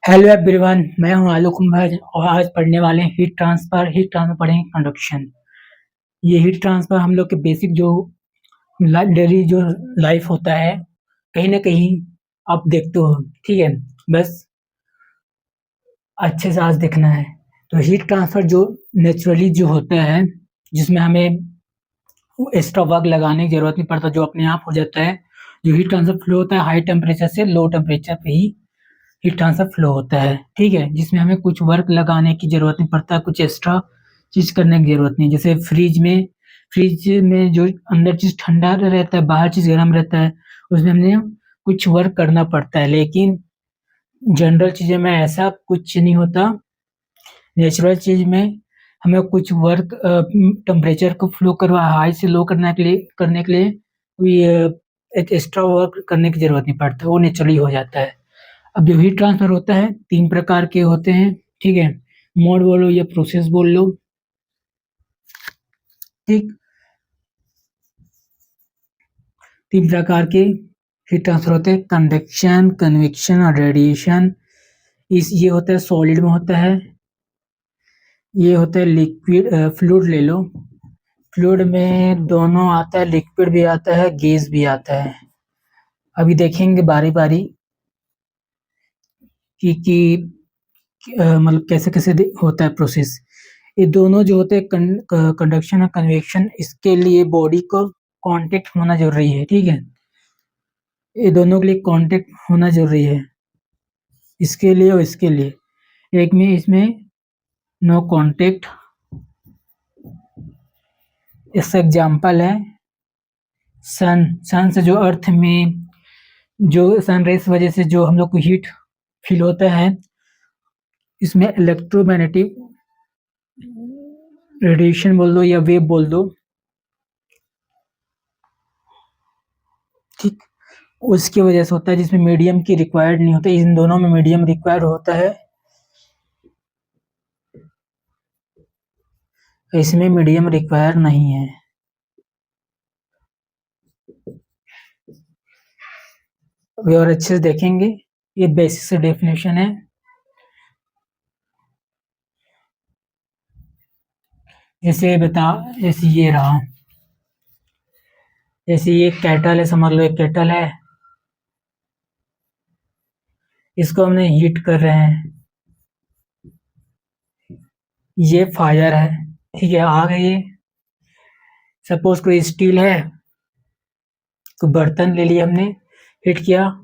Hello everyone, मैं हूं आलोक कुंभर और आज पढ़ने वाले हैं हीट ट्रांसफर पढ़ेंगे कंडक्शन। ये हीट ट्रांसफर हम लोग के बेसिक जो डेली जो लाइफ होता है, कहीं ना कहीं आप देखते हो। ठीक है, बस अच्छे से आज देखना है। तो हीट ट्रांसफर जो नेचुरली जो होता है, जिसमें हमें एक्स्ट्रा वर्क लगाने की जरूरत नहीं पड़ता, जो अपने आप हो जाता है। जो हीट ट्रांसफर फ्लो होता है हाई टेम्परेचर से लो टेम्परेचर पे ही हीट ट्रांसफर फ्लो होता है। ठीक है, जिसमें हमें कुछ वर्क लगाने की जरूरत नहीं पड़ता, कुछ एक्स्ट्रा चीज करने की जरूरत नहीं। जैसे फ्रिज में जो अंदर चीज ठंडा रहता है, बाहर चीज गर्म रहता है, उसमें हमने कुछ वर्क करना पड़ता है। लेकिन जनरल चीजें में ऐसा कुछ नहीं होता। नेचुरल चीज में हमें कुछ वर्क टेम्परेचर को फ्लो करवा हाई से लो करने के लिए कोई एक एक्स्ट्रा वर्क करने की जरूरत नहीं पड़ता, वो नेचुरली हो जाता है। अब जो हीट ट्रांसफर होता है 3 प्रकार के होते हैं। ठीक है, मोड बोलो या प्रोसेस बोल लो। ठीक, 3 प्रकार के हीट ट्रांसफर होते हैं: कंडक्शन, कन्वेक्शन और रेडिएशन। इस ये होता है सॉलिड में होता है, ये होता है लिक्विड। फ्लूइड ले लो, फ्लूइड में दोनों आता है, लिक्विड भी आता है, गैस भी आता है। अभी देखेंगे बारी बारी कि मतलब कैसे कैसे होता है प्रोसेस। ये दोनों जो होते हैं कंडक्शन और कन्वेक्शन, इसके लिए बॉडी को कांटेक्ट होना जरूरी है। ठीक है, ये दोनों के लिए कांटेक्ट होना जरूरी है, इसके लिए और इसके लिए। एक में इसमें नो कांटेक्ट। इसका एग्जांपल है सन से जो अर्थ में जो सन रेस वजह से जो हम लोग को हीट फील होता है, इसमें इलेक्ट्रोमैग्नेटिक रेडिएशन बोल दो या वेव बोल दो। ठीक, उसकी वजह से होता है, जिसमें मीडियम की रिक्वायर्ड नहीं होता। इन दोनों में मीडियम रिक्वायर्ड होता है, इसमें मीडियम रिक्वायर नहीं है। अभी और अच्छे से देखेंगे, ये बेसिक से डेफिनेशन है। जैसे ये रहा, जैसे ये कैटल है, समझ लो एक कैटल है, इसको हमने हीट कर रहे हैं। ये फायर है, ठीक है, आग है ये। सपोज कोई स्टील है, तो बर्तन ले लिया हमने, हीट किया,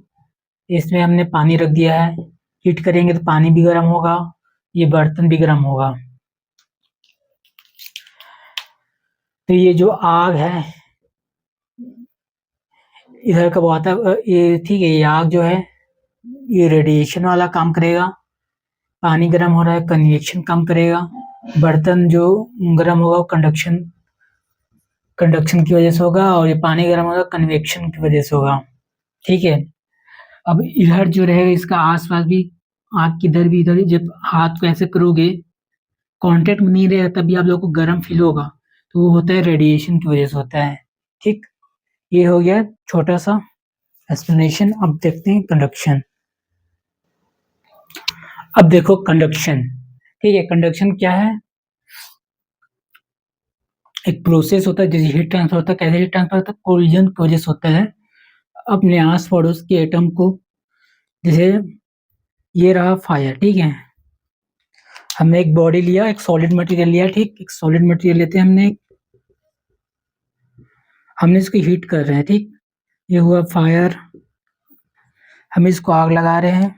इसमें हमने पानी रख दिया है। हीट करेंगे तो पानी भी गर्म होगा, ये बर्तन भी गर्म होगा। तो ये जो आग है इधर का आता है, ये ठीक है, ये आग जो है ये रेडिएशन वाला काम करेगा। पानी गर्म हो रहा है, कन्वेक्शन काम करेगा। बर्तन जो गर्म होगा वो कंडक्शन कंडक्शन की वजह से होगा, और ये पानी गर्म होगा कन्वेक्शन की वजह से होगा। ठीक है, अब इधर जो रहेगा इसका आसपास भी, आग की इधर भी, इधर भी जब हाथ को ऐसे करोगे, कांटेक्ट में नहीं रहेगा, तभी आप लोगों को गर्म फील होगा। तो वो होता है रेडिएशन की वजह से होता है। ठीक, ये हो गया छोटा सा एक्सप्लेनेशन। अब देखते हैं कंडक्शन। अब देखो कंडक्शन, ठीक है, कंडक्शन क्या है? एक प्रोसेस होता है जैसे हीट ट्रांसफर होता है। कैसे हीट ट्रांसफर होता है? कोलिजन की वजह से होता है अपने आस पड़ोस के एटम को। जैसे ये रहा फायर, ठीक है, हमने एक बॉडी लिया, एक सॉलिड मटेरियल लिया। ठीक, एक सॉलिड मटेरियल लेते हैं हमने इसको हीट कर रहे हैं। ठीक, ये हुआ फायर। हम इसको आग लगा रहे हैं।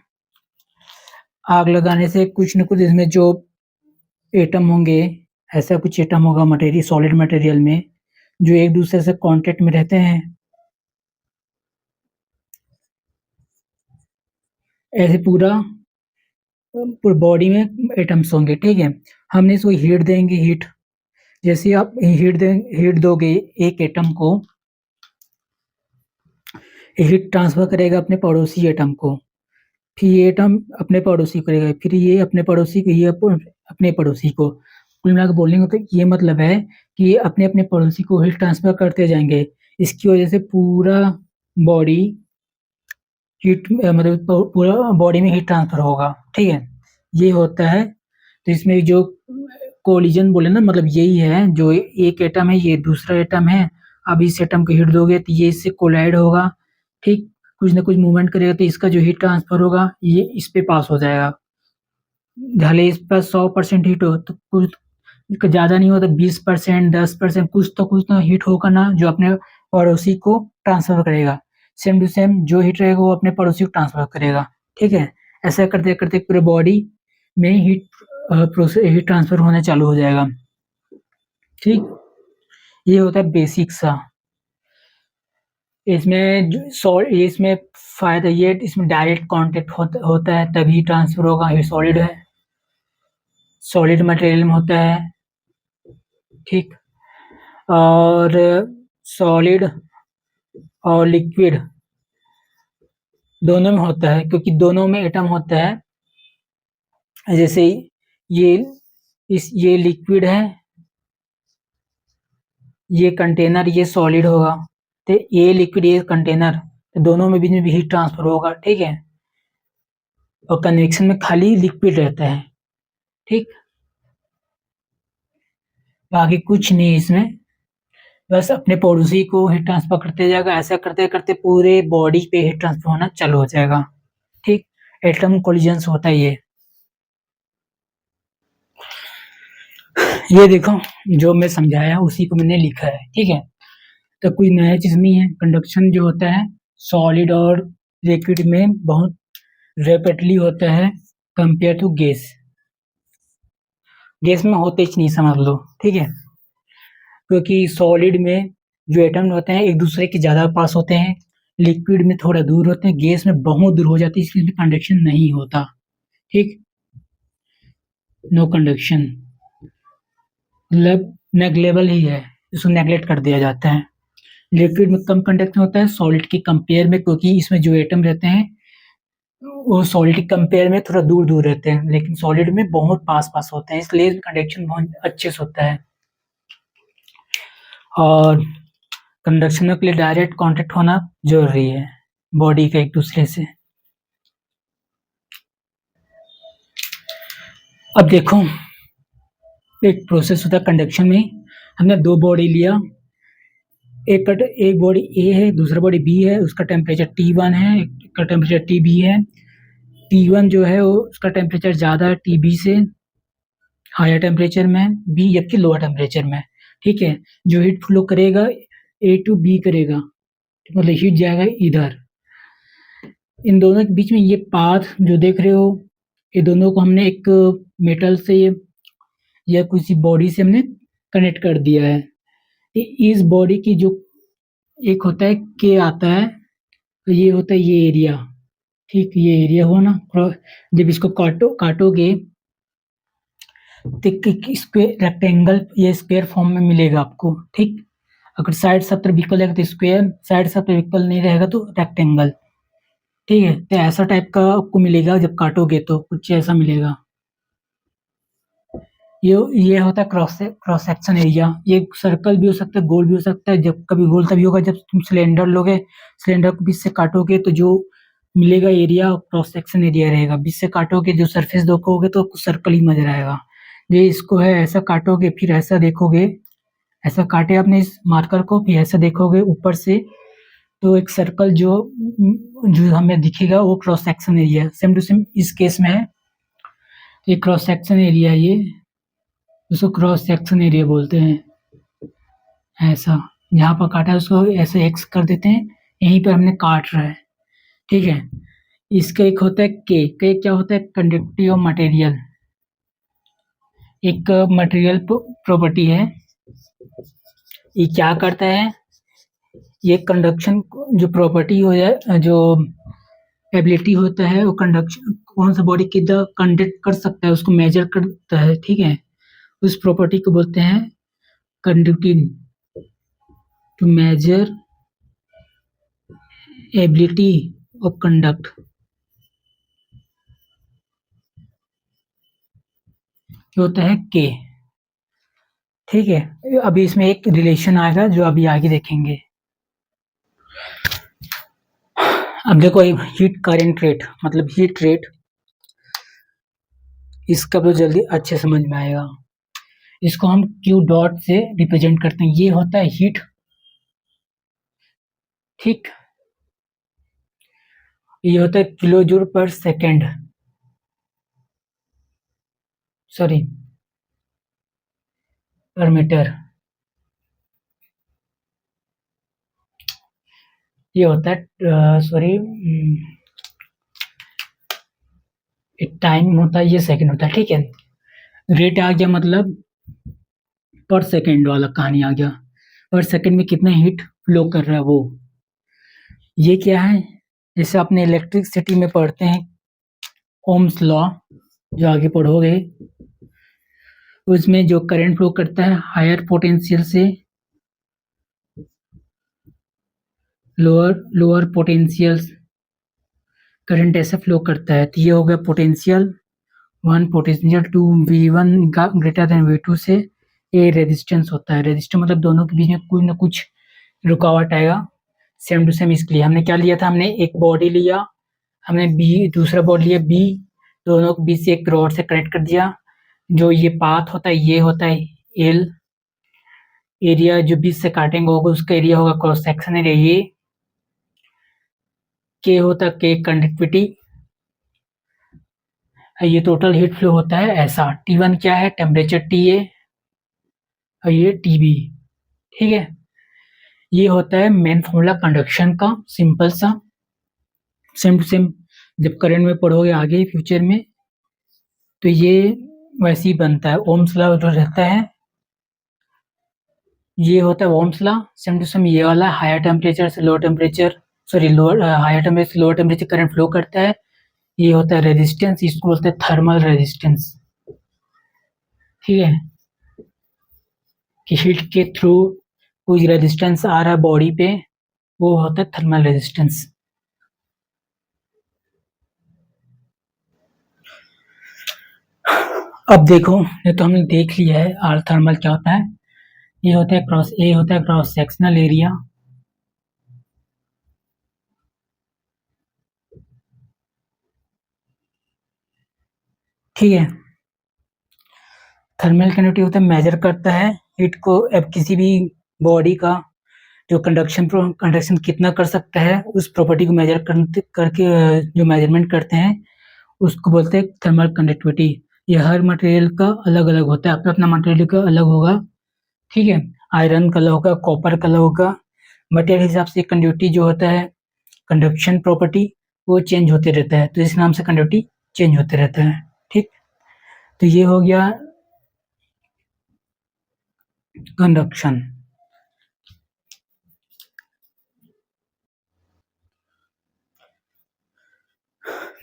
आग लगाने से कुछ न कुछ इसमें जो एटम होंगे, ऐसा कुछ एटम होगा मटेरियल, सॉलिड मटेरियल में, जो एक दूसरे से कांटेक्ट में रहते हैं। ऐसे पूरा बॉडी में एटम्स होंगे। ठीक है, हमने इसको हीट देंगे। जैसे आप हीट दोगे एक एटम को, हीट ट्रांसफर करेगा अपने पड़ोसी एटम को, फिर ये एटम अपने पड़ोसी को करेगा, फिर ये अपने पड़ोसी को, ये अपने पड़ोसी को। कुल मिलाकर बोलेंगे तो ये मतलब है कि ये अपने अपने पड़ोसी को हीट ट्रांसफर करते जाएंगे। इसकी वजह से पूरा बॉडी हीट मतलब पूरा बॉडी में हीट ट्रांसफर होगा, ठीक है, ये होता है। तो इसमें जो कोलिजन बोले ना, मतलब यही है, जो एक एटम है ये दूसरा एटम है, अब इस एटम को हीट दोगे तो ये इससे कोलाइड होगा, ठीक, कुछ ना कुछ मूवमेंट करेगा तो इसका जो हीट ट्रांसफर होगा ये इस पे पास हो जाएगा। भले इस पर 100% हीट हो तो कुछ ज्यादा नहीं हो तो 20%, 10%, कुछ तो हीट होगा ना, जो अपने पड़ोसी को ट्रांसफर करेगा। सेम टू सेम जो हीट रहेगा वो अपने पड़ोसी को ट्रांसफर करेगा, ठीक है। ऐसा करते करते पूरे बॉडी में हीट प्रोसेस हीट ट्रांसफर होना चालू हो जाएगा, ठीक। ये होता है बेसिक सा। इसमें फायदा ये, इसमें डायरेक्ट कांटेक्ट होता है तभी ट्रांसफर होगा। ये सॉलिड है, सॉलिड मटेरियल में होता है, ठीक। और सॉलिड और लिक्विड दोनों में होता है, क्योंकि दोनों में एटम होता है। जैसे ये ये लिक्विड है, ये कंटेनर, ये सॉलिड होगा, तो ये लिक्विड ये कंटेनर, तो दोनों में बीच में भी हीट ट्रांसफर होगा, ठीक है। और कन्वेक्शन में खाली लिक्विड रहता है, ठीक। बाकी कुछ नहीं इसमें, बस अपने पड़ोसी को हीट ट्रांसफर करते जाएगा। ऐसा करते करते पूरे बॉडी पे हीट ट्रांसफर होना चालू हो जाएगा, ठीक। एटम कोलिजन्स होता है ये देखो, जो मैं समझाया उसी को मैंने लिखा है, ठीक है। तो कोई नया चीज नहीं है। कंडक्शन जो होता है सॉलिड और लिक्विड में बहुत रैपिडली होता है कंपेयर टू गैस। गैस में होते ही नहीं, समझ लो, ठीक है। क्योंकि सॉलिड में जो एटम होते हैं एक दूसरे के ज्यादा पास होते हैं, लिक्विड में थोड़ा दूर होते हैं, गैस में बहुत दूर हो जाती है, इसलिए कंडक्शन नहीं होता, ठीक। नो कंडक्शन मतलब नेग्लेबल ही है, इसको नेग्लेक्ट कर दिया जाता है। लिक्विड में कम कंडक्शन होता है सॉलिड के कंपेयर में, क्योंकि इसमें जो एटम रहते हैं वो सॉलिड के कंपेयर में थोड़ा दूर दूर रहते हैं, लेकिन सॉलिड में बहुत पास पास होते हैं, इसलिए कंडक्शन बहुत अच्छे से होता है। और कंडक्शन के लिए डायरेक्ट कांटेक्ट होना जरूरी है बॉडी के एक दूसरे से। अब देखो, एक प्रोसेस होता है कंडक्शन में। हमने दो बॉडी लिया, एक बॉडी ए है, दूसरा बॉडी बी है, उसका टेम्परेचर T1 है, एक का टेम्परेचर TB है। T1 जो है वो उसका टेम्परेचर ज़्यादा है TB से, हायर टेम्परेचर में, बी जबकि लोअर टेम्परेचर में, ठीक है। जो हीट फ्लो करेगा A टू B करेगा, मतलब हीट जाएगा इधर। इन दोनों के बीच में ये पाथ जो देख रहे हो, ये दोनों को हमने एक मेटल से या किसी बॉडी से हमने कनेक्ट कर दिया है। इस बॉडी की जो एक होता है के आता है, तो ये होता है ये एरिया, ठीक। ये एरिया हुआ ना, जब इसको काटोगे तो स्क्वायर रेक्टेंगल या स्क्वायर फॉर्म में मिलेगा आपको, ठीक। अगर साइड सब तरफ इक्वल रहेगा तो स्क्वायर, साइड सब तरफ इक्वल नहीं रहेगा तो रेक्टेंगल, ठीक है। तो ऐसा टाइप का आपको मिलेगा, जब काटोगे तो कुछ ऐसा मिलेगा। ये होता है क्रॉस सेक्शन एरिया। ये सर्कल भी हो सकता है, गोल भी हो सकता है। जब कभी गोल तभी होगा जब तुम सिलेंडर लोगे, सिलेंडर को बीच से काटोगे तो जो मिलेगा एरिया क्रॉस सेक्शन एरिया रहेगा। बीच से काटोगे जो सरफेस देखोगे तो सर्कल ही नजर आएगा। ये इसको है, ऐसा काटोगे फिर ऐसा देखोगे, ऐसा काटे आपने इस मार्कर को फिर ऐसा देखोगे ऊपर से, तो एक सर्कल जो जो हमें दिखेगा वो cross section area. Same to same इस केस में है, ये क्रॉस सेक्शन एरिया, ये उसको क्रॉस सेक्शन एरिया बोलते हैं। ऐसा जहाँ पर काटा है उसको ऐसे एक्स कर देते हैं, यहीं पर हमने काट रहा है, ठीक है। इसका एक होता है के क्या होता है, कंडक्टिविटी ऑफ मटेरियल, एक मटेरियल प्रॉपर्टी है। ये क्या करता है, ये कंडक्शन जो प्रॉपर्टी हो जाए, जो एबिलिटी होता है, वो कंडक्शन कौन सा बॉडी कितना कंडक्ट कर सकता है उसको मेजर करता है, ठीक है। उस प्रॉपर्टी को बोलते हैं conductivity, to measure ability of conduct, होता है के, ठीक है। अभी इसमें एक रिलेशन आएगा जो अभी आगे देखेंगे। अब देखो हीट करेंट रेट मतलब हीट रेट, इसका तो जल्दी अच्छे समझ में आएगा। इसको हम क्यू डॉट से रिप्रेजेंट करते हैं, ये होता है हीट, ठीक। ये होता है किलो जूल पर सेकेंड, सॉरी पर मीटर। ये होता है सॉरी, टाइम होता है, ये सेकंड होता है, ठीक है। रेट आ गया मतलब पर सेकंड वाला कहानी आ गया, पर सेकंड में कितना हीट फ्लो कर रहा है वो। ये क्या है, जैसे अपने इलेक्ट्रिसिटी में पढ़ते हैं ओम्स लॉ, जो आगे पढ़ोगे, उसमें जो करंट फ्लो करता है हायर पोटेंशियल से लोअर लोअर पोटेंशियल करंट ऐसे फ्लो करता है। तो ये हो गया potential one, potential two, V1 greater than V2 से ये रेजिस्टेंस होता है। रेजिस्टेंस मतलब दोनों के बीच में कुछ ना कुछ रुकावट आएगा, सेम टू सेम। इसके लिए हमने क्या लिया था, हमने एक बॉडी लिया, हमने बी दूसरा बॉडी लिया बी, दोनों के बीच से एक रॉड से कनेक्ट कर दिया। जो ये पाथ होता है ये होता है एल, एरिया जो बीच से काटेंगे होगा उसका एरिया होगा क्रॉस सेक्शन एरिया, ये के होता है के कंडक्टिविटी, ये टोटल हीट फ्लो होता है ऐसा। T1 क्या है, टेम्परेचर TA, और ये TB, ठीक है। ये होता है मेन फॉर्मूला कंडक्शन का, सिंपल सा, सेम टू सेम। जब करंट में पढ़ोगे आगे फ्यूचर में तो ये वैसे ही बनता है। ओम्स लॉ जो रहता है ये होता है Ohm's law, same to same ये वाला। हायर टेम्परेचर से lower temperature, sorry lower higher temperature से लोअर टेम्परेचर करंट फ्लो करता है, ये होता है रेजिस्टेंस, इसको बोलते हैं थर्मल रेजिस्टेंस, ठीक है। कि हीट के थ्रू कोई रेजिस्टेंस आ रहा है बॉडी पे, वो होता है थर्मल रेजिस्टेंस। अब देखो, ये तो हमने देख लिया है आर थर्मल क्या होता है। ये होता है क्रॉस सेक्शनल एरिया, ठीक है। थर्मल कंडक्टिविटी होता है मेजर करता है हीट को। अब किसी भी बॉडी का जो कंडक्शन कितना कर सकता है उस प्रॉपर्टी को मेजर करके जो मेजरमेंट करते हैं उसको बोलते हैं थर्मल कंडक्टिविटी। ये हर मटेरियल का अलग अलग होता है, अपना अपना मटेरियल का अलग होगा, ठीक है। आयरन का अलग होगा, कॉपर का अलग होगा। मटेरियल हिसाब से कंडक्टिविटी जो होता है, कंडक्शन प्रॉपर्टी, वो चेंज होते रहता है, तो इस नाम से कंडक्टिविटी चेंज होते रहता है, ठीक। तो ये हो गया कंडक्शन।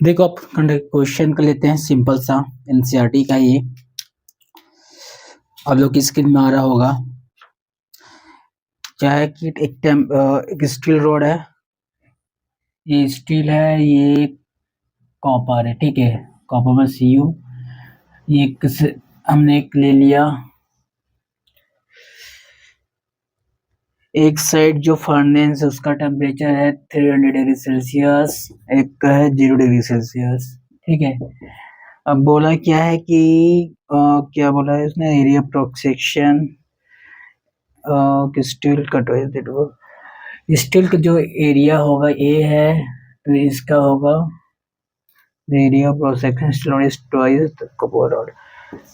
देखो अब क्वेश्चन कर लेते हैं सिंपल सा, एनसीईआरटी का ये आप लोग की स्क्रीन में आ रहा होगा। क्या है कि एक स्टील रोड है, ये स्टील है, ये कॉपर है, ठीक है। कॉपर में Cu, ये हमने एक ले लिया, एक साइड जो फर्नेस है उसका टेम्परेचर है 300 डिग्री सेल्सियस, एक का है 0 डिग्री सेल्सियस, ठीक है। अब बोला क्या है कि क्या बोला है उसने, area cross section steel cut, steel का जो एरिया होगा ए है, तो इसका होगा area cross section steel twice copper rod,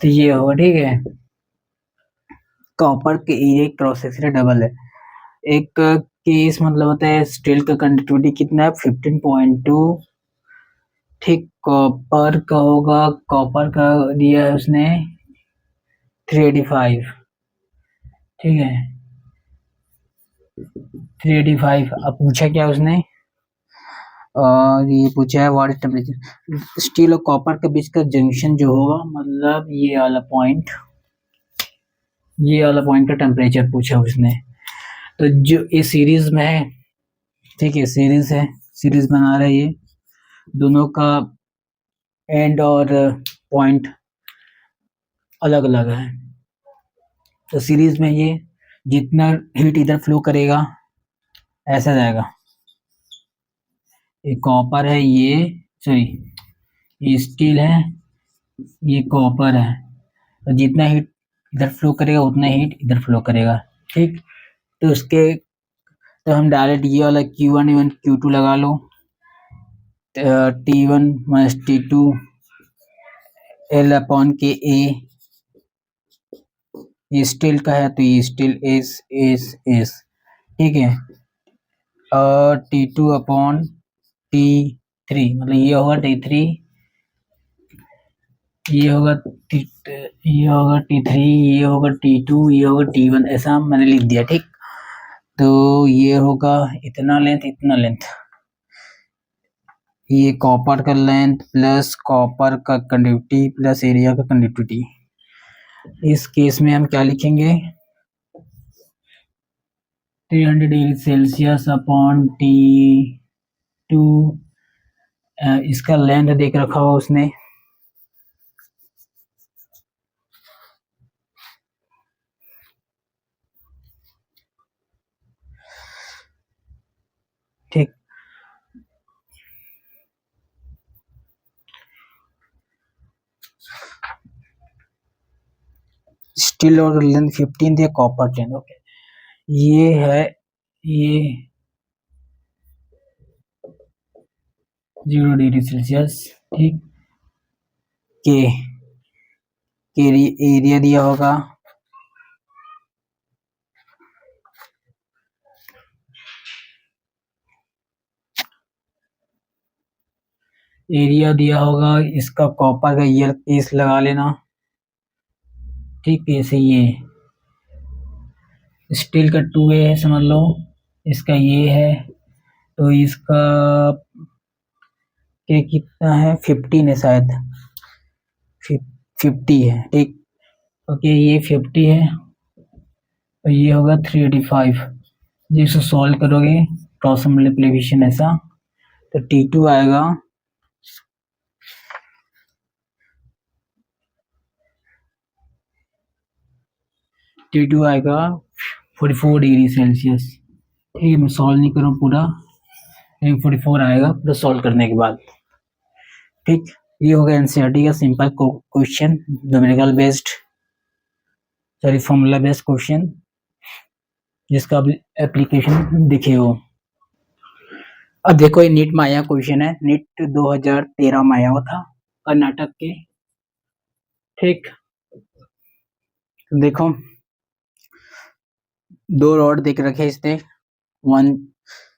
तो ये होगा, ठीक है। कॉपर के एरिया क्रॉस सेक्शन डबल है। एक केस मतलब होता है स्टील का कंडक्टिविटी कितना है 15.2, ठीक। कॉपर का होगा, कॉपर का दिया है उसने 385, ठीक है 385। अब पूछा क्या उसने, और ये पूछा है व्हाट इज टेम्परेचर स्टील और कॉपर के बीच का जंक्शन जो होगा, मतलब ये वाला पॉइंट का टेम्परेचर पूछा उसने। तो जो ये सीरीज में है, ठीक है, सीरीज बना रहा है, ये दोनों का एंड और पॉइंट अलग अलग है। तो सीरीज में ये जितना हीट इधर फ्लो करेगा ऐसा जाएगा, ये कॉपर है, ये सॉरी ये स्टील है, ये कॉपर है। तो जितना हीट इधर फ्लो करेगा उतना हीट इधर फ्लो करेगा। ठीक, तो उसके तो हम डायरेक्ट ये वाला Q1 इवन Q2 लगा लो। T1 minus T2 L upon के ए, ये स्टील का है तो ये स्टील एस एस एस, ठीक है। और T2 अपॉन T3 मतलब ये होगा T3, ये होगा ये होगा T3, ये होगा T2, ये होगा T1, ऐसा मैंने लिख दिया। ठीक, तो ये होगा इतना लेंथ इतना लेंथ, ये कॉपर का लेंथ प्लस कॉपर का कंडक्टिविटी प्लस एरिया का कंडक्टिविटी। इस केस में हम क्या लिखेंगे, 300 डिग्री सेल्सियस अपॉन T2, इसका लेंथ देख रखा हुआ उसने, ठीक। स्टील और लेंथ 15 दिया, कॉपर 10, ओके। ये है ये 0 डिग्री सेल्सियस, ठीक। के एरिया दिया होगा, एरिया दिया होगा, इसका कॉपर का ईयर पीस लगा लेना, ठीक। ऐसे ये स्टील का 2A है समझ लो, इसका ये है, तो इसका के कितना है 15 है शायद, 50 है, ठीक। ओके, ये 50 है और ये होगा 385। जिसको सॉल्व करोगे क्रॉस मल्टीप्लिकेशन ऐसा, तो T2 आएगा T2 आएगा 44 डिग्री सेल्सियस, ठीक है। मैं सॉल्व नहीं करूँ पूरा, लेकिन 44 आएगा पूरा सॉल्व करने के बाद, ठीक। ये होगा एनसीईआरटी का simple question, numerical based sorry formula based question, जिसका एप्लीकेशन दिखे हो। अब देखो, ये नीट में आया क्वेश्चन है, नीट 2013 में आया हुआ था कर्नाटक के, ठीक। देखो, दो रॉड देख रखे इसने, वन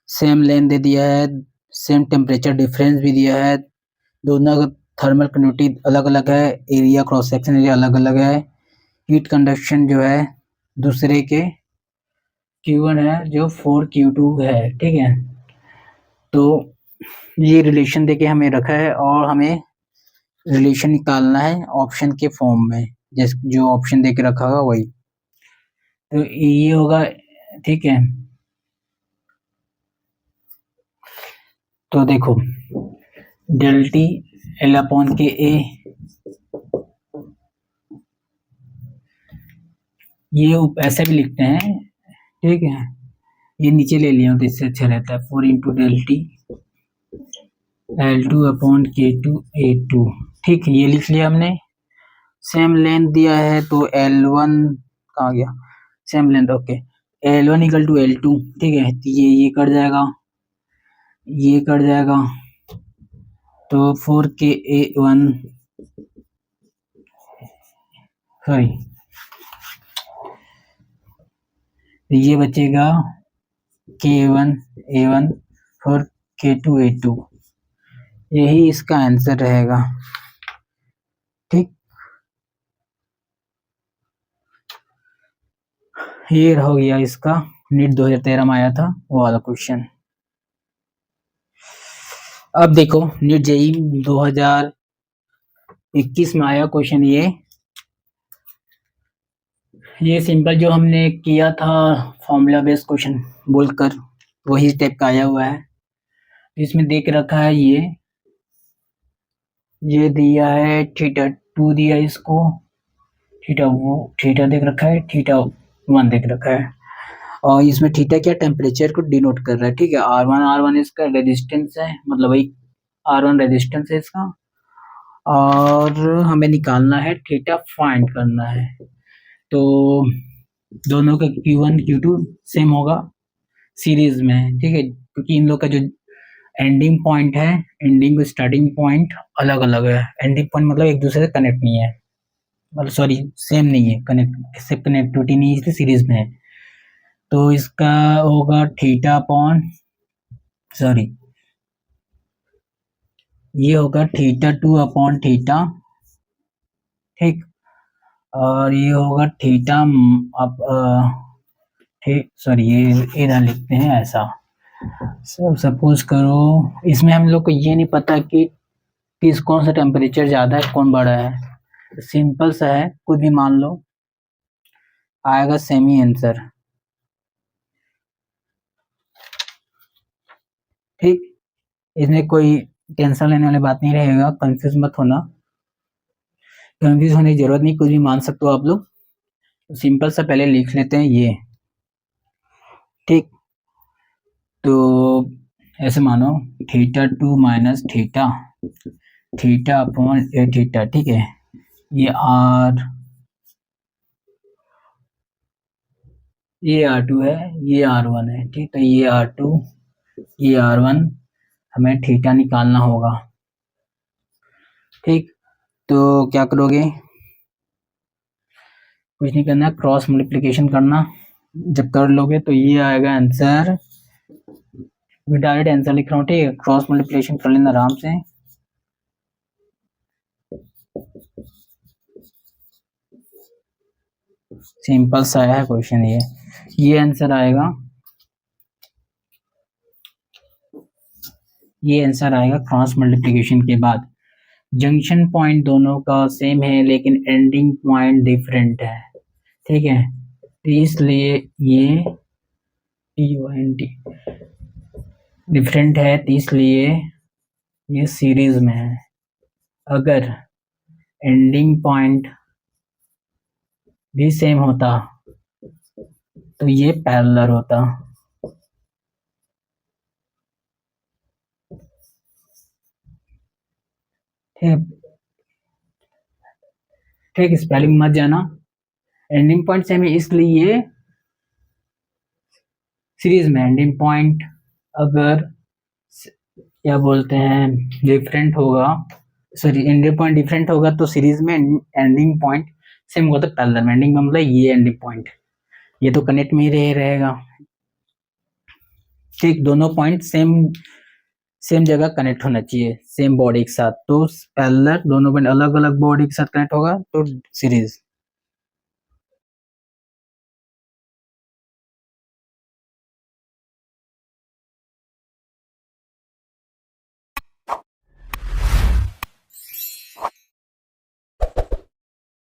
सेम लेंथ दे दिया है, सेम टेम्परेचर डिफरेंस भी दिया है, दोनों का थर्मल कंडक्टिविटी अलग अलग है, एरिया क्रॉस सेक्शन एरिया अलग अलग है, हीट कंडक्शन जो है दूसरे के Q1 है जो 4Q2 है, ठीक है। तो ये रिलेशन देके हमें रखा है और हमें रिलेशन निकालना है ऑप्शन के फॉर्म में, जैसे जो ऑप्शन देके रखा होगा वही, तो ये होगा, ठीक है। तो देखो, डेल टी एल अपॉन के ए, ये ऐसे भी लिखते हैं, ठीक है। ये नीचे ले लिया तो इससे अच्छा रहता है, 4 into del T L2 upon K2 A2, ठीक। ये लिख लिया हमने। सेम लेंथ दिया है तो L1 कहाँ गया, same length, okay. L1 equal to L2, ठीक है। तो ये कट जाएगा, ये कट जाएगा, तो 4KA1 सॉरी, ये बचेगा K1 A1 और K2 A2, यही इसका आंसर रहेगा, ठीक। ये हो गया इसका नीट 2013 में आया था वो वाला क्वेश्चन। अब देखो, नीट जेई 2021 में आया क्वेश्चन, ये सिंपल जो हमने किया था फॉर्मूला बेस्ड क्वेश्चन बोलकर, वही टाइप का आया हुआ है। इसमें देख रखा है ये दिया है θ2 दिया इसको, थीटा देख रखा है, θ1 देख रखा है। और इसमें थीटा क्या टेम्परेचर को डिनोट कर रहा है, ठीक है। R1 इसका रेजिस्टेंस है, मतलब वही R1 रेजिस्टेंस है इसका, और हमें निकालना है थीटा, फाइंड करना है। तो दोनों का Q1 Q2 सेम होगा सीरीज में, ठीक है, क्योंकि इन लोग का जो एंडिंग पॉइंट है, एंडिंग स्टार्टिंग पॉइंट अलग अलग है। एंडिंग पॉइंट मतलब एक दूसरे से कनेक्ट नहीं है, मतलब सॉरी सेम नहीं है, कनेक्टिविटी नहीं है, इसलिए सीरीज में है। तो इसका होगा थीटा अपॉन, सॉरी ये होगा θ2 अपॉन थीटा, ठीक, और ये होगा थीटा अब ठीक, सॉरी ये इधर लिखते हैं ऐसा। सपोज करो इसमें हम लोग को ये नहीं पता कि कौन सा टेम्परेचर ज्यादा है, कौन बड़ा है। सिंपल सा है, कुछ भी मान लो, आएगा सेम ही आंसर, ठीक। इसमें कोई टेंशन लेने वाली बात नहीं रहेगा, कंफ्यूज मत होना, कंफ्यूज होने की जरूरत नहीं, कुछ भी मान सकते हो आप लोग। तो सिंपल सा पहले लिख लेते हैं ये, ठीक। तो ऐसे मानो θ2 माइनस थीटा अपॉन ए थीटा, ठीक है। ये R2 है, ये R1 है, ठीक। तो ये R2 ये R1, हमें थीटा निकालना होगा, ठीक। तो क्या करोगे, कुछ नहीं करना, क्रॉस मल्टीप्लिकेशन करना। जब कर लोगे तो ये आएगा आंसर, मैं डायरेक्ट आंसर लिख रहा हूँ, ठीक है, क्रॉस मल्टीप्लिकेशन कर लेना आराम से। सिंपल सा है क्वेश्चन, ये आंसर आएगा, ये आंसर आएगा क्रॉस मल्टीप्लिकेशन के बाद। जंक्शन पॉइंट दोनों का सेम है लेकिन एंडिंग पॉइंट डिफरेंट है, ठीक है। तो इसलिए ये डिफरेंट है, तो इसलिए ये सीरीज में है। अगर एंडिंग पॉइंट भी सेम होता तो ये पैरेलल होता, ठीक, ठीक। स्पेलिंग मत जाना, एंडिंग पॉइंट सेम है इसलिए सीरीज में। एंडिंग पॉइंट अगर क्या बोलते हैं डिफरेंट होगा, सॉरी एंडिंग पॉइंट डिफरेंट होगा तो सीरीज में एंडिंग पॉइंट सेम होगा तो पैरेलल में। एंडिंग में मतलब ये एंडिंग पॉइंट, ये तो कनेक्ट में ही रहेगा, ठीक। दोनों पॉइंट सेम जगह कनेक्ट होना चाहिए, सेम बॉडी के साथ। तो पैरेलल, दोनों पॉइंट अलग अलग बॉडी के साथ कनेक्ट होगा तो सीरीज।